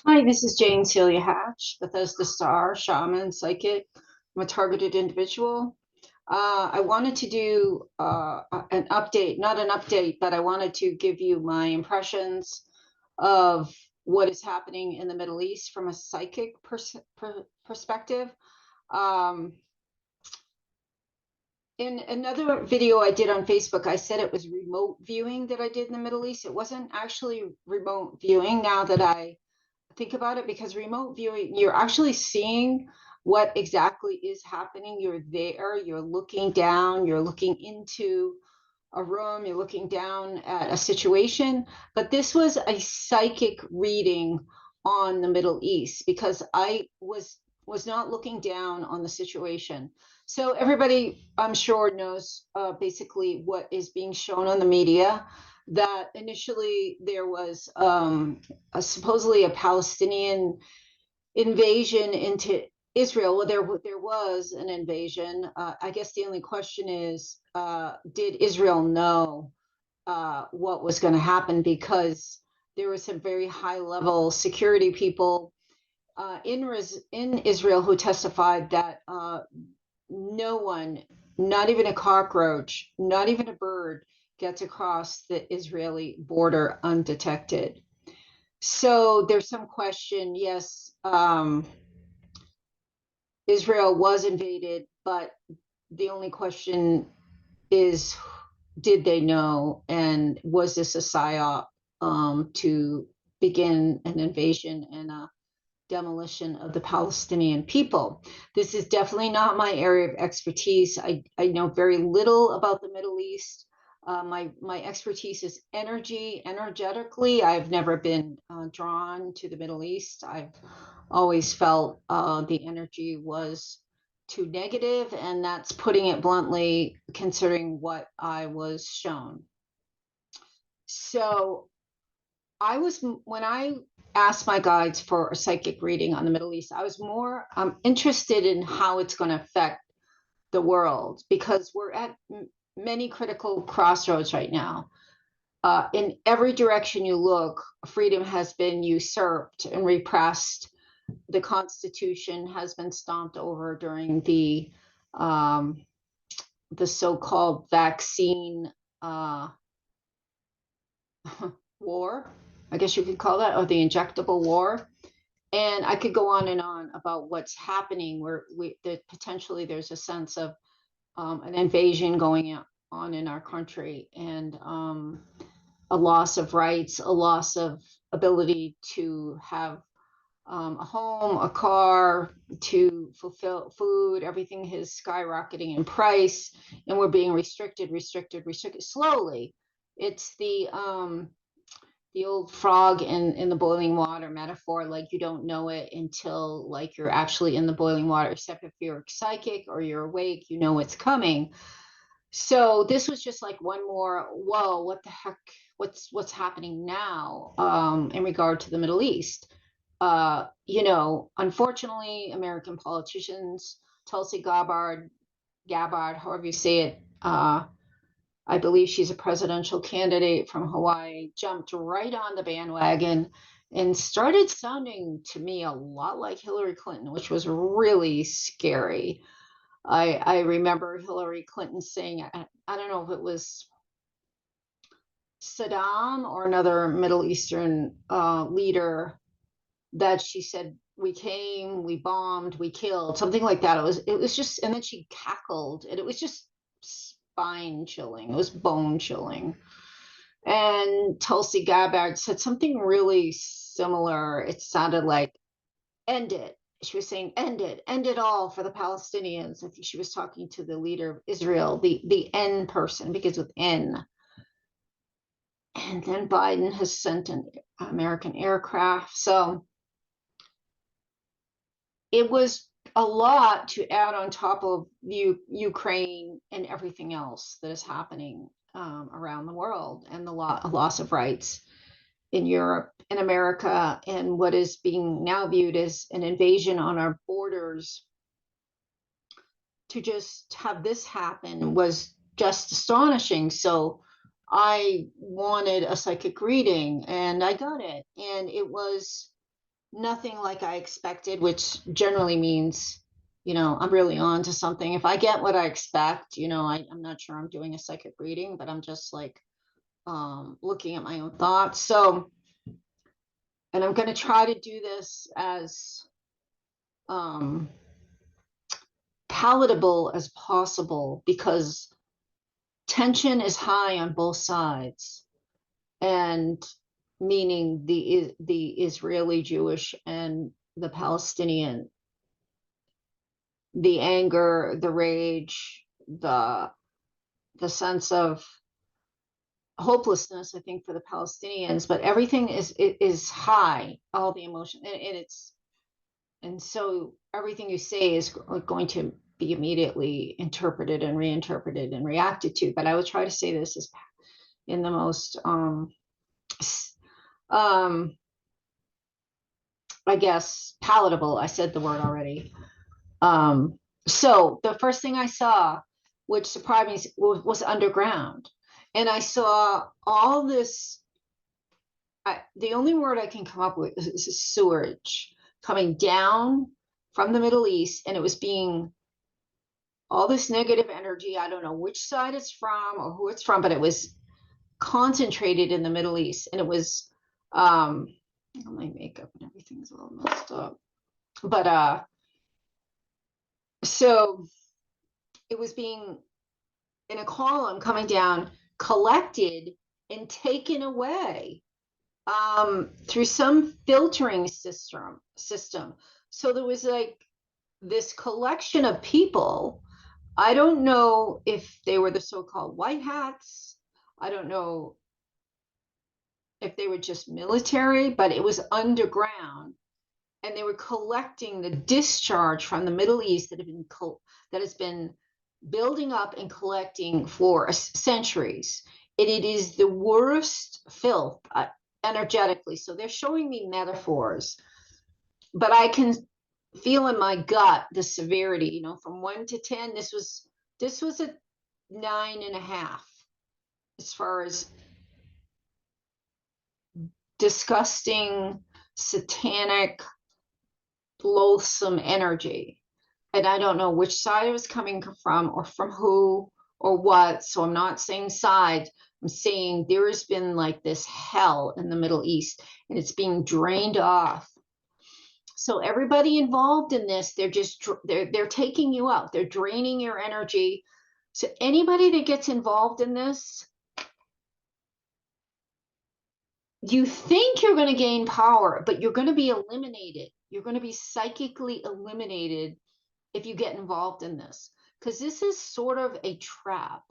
Hi, this is Jane Celia Hatch, Bethesda star, shaman, psychic. I'm a targeted individual. I wanted to do an update, not an update, but I wanted to give you my impressions of what is happening in the Middle East from a psychic perspective. Um, in another video I did on Facebook, I said it was remote viewing that I did in the Middle East. It wasn't actually remote viewing now that I think about it, because remote viewing, you're actually seeing what exactly is happening. You're there, you're looking down, you're looking into a room, you're looking down at a situation. But this was a psychic reading on the Middle East because I was not looking down on the situation. So everybody, I'm sure, knows basically what is being shown on the media. That initially there was supposedly a Palestinian invasion into Israel. Well, there was an invasion. I guess the only question is, did Israel know what was going to happen? Because there were some very high level security people in Israel who testified that no one, not even a cockroach, not even a bird, gets across the Israeli border undetected. So there's some question. Yes, Israel was invaded, but the only question is, did they know? And was this a psyop to begin an invasion and a demolition of the Palestinian people? This is definitely not my area of expertise. I know very little about the Middle East. My expertise is energetically. I've never been drawn to the Middle East. I've always felt the energy was too negative, and that's putting it bluntly, considering what I was shown. So when I asked my guides for a psychic reading on the Middle East, I was more interested in how it's going to affect the world, because we're at many critical crossroads right now. In every direction you look, freedom has been usurped and repressed. The Constitution has been stomped over during um, the so-called vaccine uh, war, I guess you could call that, or the injectable war. And I could go on and on about what's happening, where that potentially there's a sense of an invasion going on in our country, and a loss of rights, a loss of ability to have a home, a car, to fulfill food. Everything is skyrocketing in price, and we're being restricted slowly. It's the old frog in the boiling water metaphor. Like, you don't know it until like you're actually in the boiling water, except if you're psychic or you're awake, you know it's coming. So this was just like one more, whoa, what the heck, what's happening now in regard to the Middle East. Unfortunately, American politicians, Tulsi Gabbard, however you say it, I believe she's a presidential candidate from Hawaii, jumped right on the bandwagon and started sounding to me a lot like Hillary Clinton, which was really scary. I remember Hillary Clinton saying, I don't know if it was Saddam or another Middle Eastern leader, that she said, we came, we bombed, we killed, something like that. It was just, and then she cackled, and it was just spine chilling. It was bone chilling. And Tulsi Gabbard said something really similar. It sounded like, end it. She was saying, end it all for the Palestinians. I think she was talking to the leader of Israel, the N person, because with N. And then Biden has sent an American aircraft. So it was a lot to add on top of Ukraine and everything else that is happening around the world, and the loss of rights in Europe and America, and what is being now viewed as an invasion on our borders. To just have this happen was just astonishing. So I wanted a psychic reading, and I got it. And it was nothing like I expected, which generally means, I'm really on to something. If I get what I expect, I'm not sure I'm doing a psychic reading, but I'm just like looking at my own thoughts. So, and I'm going to try to do this as um, palatable as possible because tension is high on both sides, and meaning the Israeli Jewish and the Palestinian, the anger, the rage, the sense of hopelessness, I think, for the Palestinians, but everything is high, all the emotion, and so everything you say is going to be immediately interpreted and reinterpreted and reacted to. But I would try to say this as in the most I guess palatable. I said the word already. So the first thing I saw, which surprised me, was underground. And I saw all this. The only word I can come up with is sewage coming down from the Middle East, and it was being all this negative energy. I don't know which side it's from or who it's from, but it was concentrated in the Middle East, and it was my makeup and everything's a little messed up. But so it was being in a column coming down, collected and taken away through some filtering system. So there was like this collection of people. I don't know if they were the so-called white hats. I don't know if they were just military, but it was underground, and they were collecting the discharge from the Middle East that has been building up and collecting for centuries. And it is the worst filth energetically. So they're showing me metaphors, but I can feel in my gut the severity. From 1 to 10, this was a 9.5 as far as disgusting, satanic, loathsome energy. And I don't know which side it was coming from or from who or what. So I'm not saying side. I'm saying there has been like this hell in the Middle East, and it's being drained off. So everybody involved in this, they're taking you out. They're draining your energy. So anybody that gets involved in this, you think you're going to gain power, but you're going to be eliminated. You're going to be psychically eliminated if you get involved in this, because this is sort of a trap.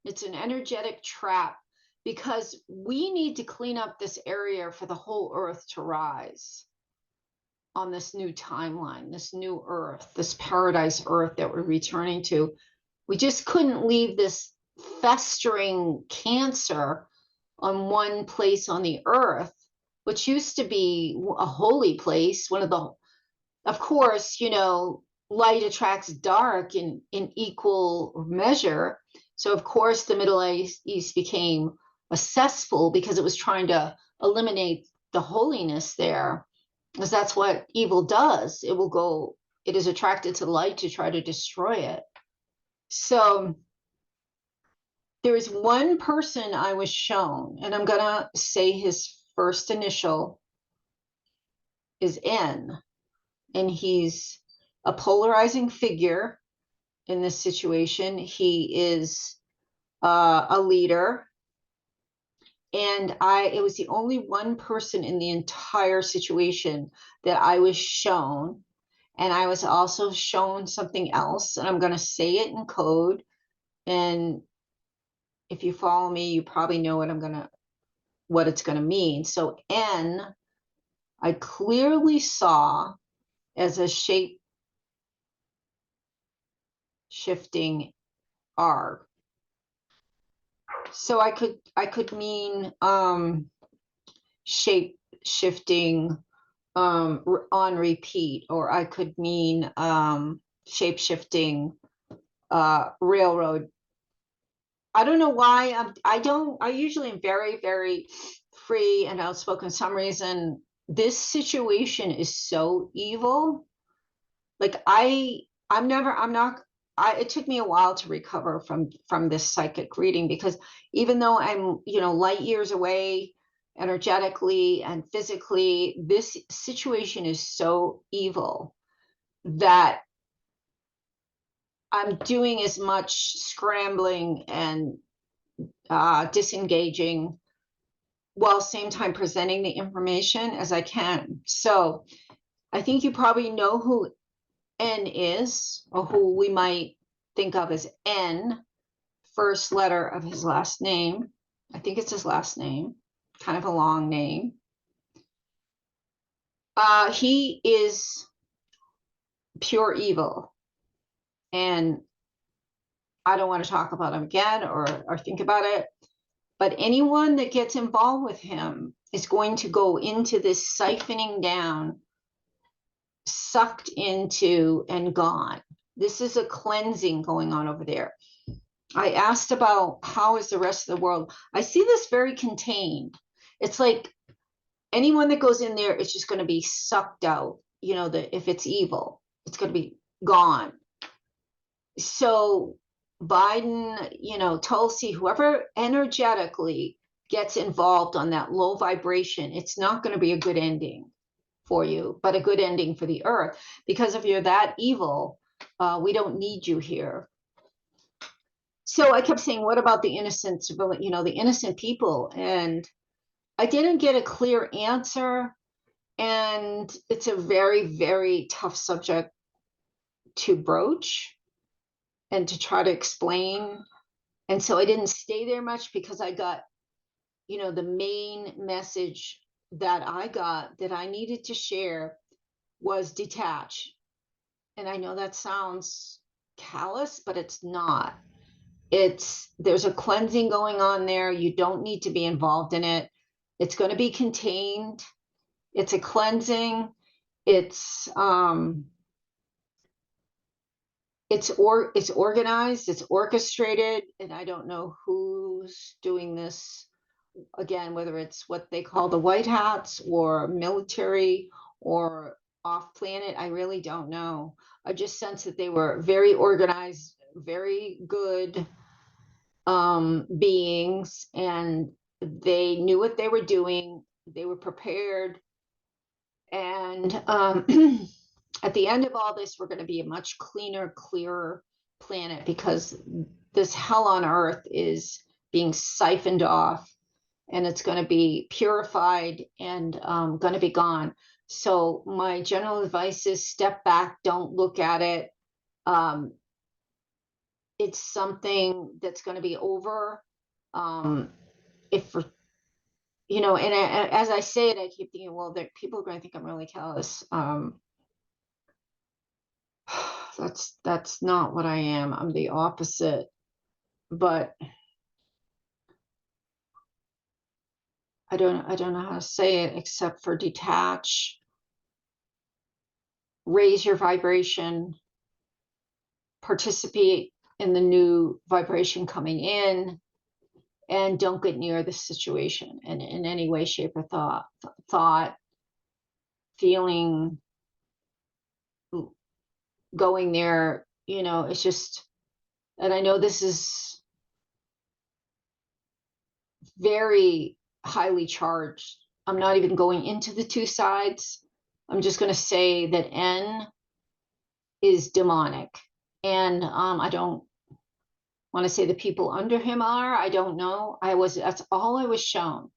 It's an energetic trap, because we need to clean up this area for the whole earth to rise on this new timeline, this new earth, this paradise earth that we're returning to. We just couldn't leave this festering cancer on one place on the earth, which used to be a holy place. Of course, light attracts dark in equal measure. So of course the Middle East became a cesspool because it was trying to eliminate the holiness there, because that's what evil does. It is attracted to light to try to destroy it. So there is one person I was shown, and I'm going to say his first initial is N, and he's a polarizing figure in this situation. He is a leader, and it was the only one person in the entire situation that I was shown. And I was also shown something else, and I'm going to say it in code. And if you follow me, you probably know what it's going to mean. So N, I clearly saw as a shape shifting R. So I could mean shape shifting on repeat, or I could mean shape shifting railroad. I don't know why I usually am very, very free and outspoken. For some reason this situation is so evil. Like it took me a while to recover from this psychic reading, because even though I'm, light years away energetically and physically, this situation is so evil that I'm doing as much scrambling and disengaging while same time presenting the information as I can. So I think you probably know who N is, or who we might think of as N, first letter of his last name. I think it's his last name, kind of a long name. He is pure evil, and I don't want to talk about him again or think about it. But anyone that gets involved with him is going to go into this siphoning down, sucked into and gone. This is a cleansing going on over there. I asked about how is the rest of the world. I see this very contained. It's like anyone that goes in there, it's just going to be sucked out. If it's evil, it's going to be gone. So Biden, Tulsi, whoever energetically gets involved on that low vibration, it's not going to be a good ending for you, but a good ending for the earth. Because if you're that evil, we don't need you here. So I kept saying, what about the innocent civilian, the innocent people? And I didn't get a clear answer. And it's a very, very tough subject to broach and to try to explain. And so I didn't stay there much, because I got, the main message that I got that I needed to share was detach. And I know that sounds callous, but it's not. There's a cleansing going on there. You don't need to be involved in it. It's going to be contained. It's a cleansing. It's organized, it's orchestrated, and I don't know who's doing this, again, whether it's what they call the white hats or military or off planet. I really don't know. I just sense that they were very organized, very good beings, and they knew what they were doing. They were prepared, and at the end of all this, we're going to be a much cleaner, clearer planet, because this hell on earth is being siphoned off, and it's going to be purified and going to be gone. So my general advice is step back, don't look at it. It's something that's going to be over. If and as I say it, I keep thinking, well, people are going to think I'm really callous. That's not what I am. I'm the opposite. But I don't know how to say it except for detach, raise your vibration, participate in the new vibration coming in, and don't get near the situation in any way, shape, or thought, feeling, going there. It's just, and I know this is very highly charged. I'm not even going into the two sides. I'm just going to say that N is demonic. And I don't want to say the people under him are. I don't know. That's all I was shown,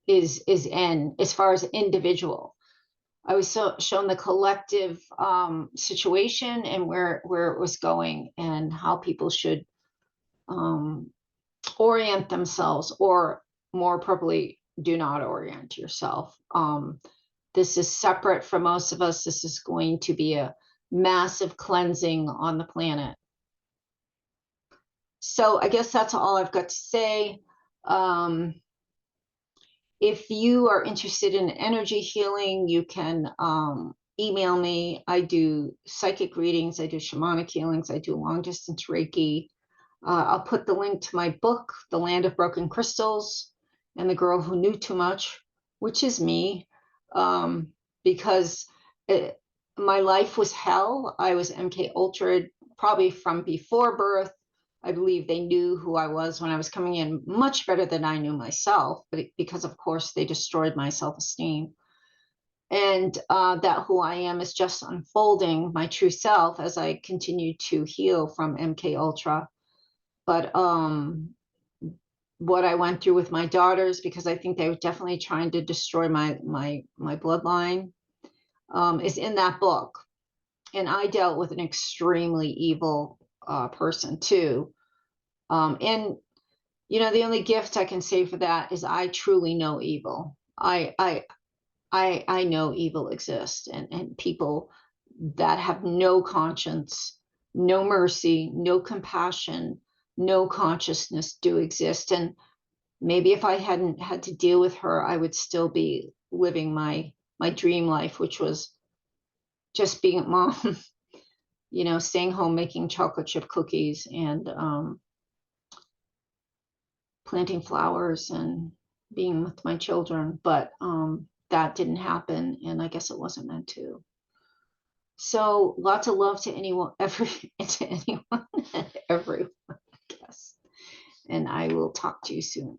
is N as far as individual. I was shown the collective situation and where it was going, and how people should orient themselves, or more appropriately, do not orient yourself. This is separate from most of us. This is going to be a massive cleansing on the planet. So I guess that's all I've got to say. If you are interested in energy healing, you can email me. I do psychic readings, I do shamanic healings, I do long distance Reiki. I'll put the link to my book, The Land of Broken Crystals and the Girl Who Knew Too Much, which is me, because it, my life was hell. I was MK Ultra probably from before birth. I believe they knew who I was when I was coming in much better than I knew myself, but because of course they destroyed my self-esteem. And that who I am is just unfolding my true self as I continue to heal from MK Ultra. But what I went through with my daughters, because I think they were definitely trying to destroy my bloodline, is in that book. And I dealt with an extremely evil person too. And the only gift I can say for that is I truly know evil. I know evil exists, and people that have no conscience, no mercy, no compassion, no consciousness do exist. And maybe if I hadn't had to deal with her, I would still be living my dream life, which was just being a mom, staying home making chocolate chip cookies and planting flowers and being with my children. But that didn't happen, and I guess it wasn't meant to. So lots of love to anyone, to anyone and everyone, I guess. And I will talk to you soon.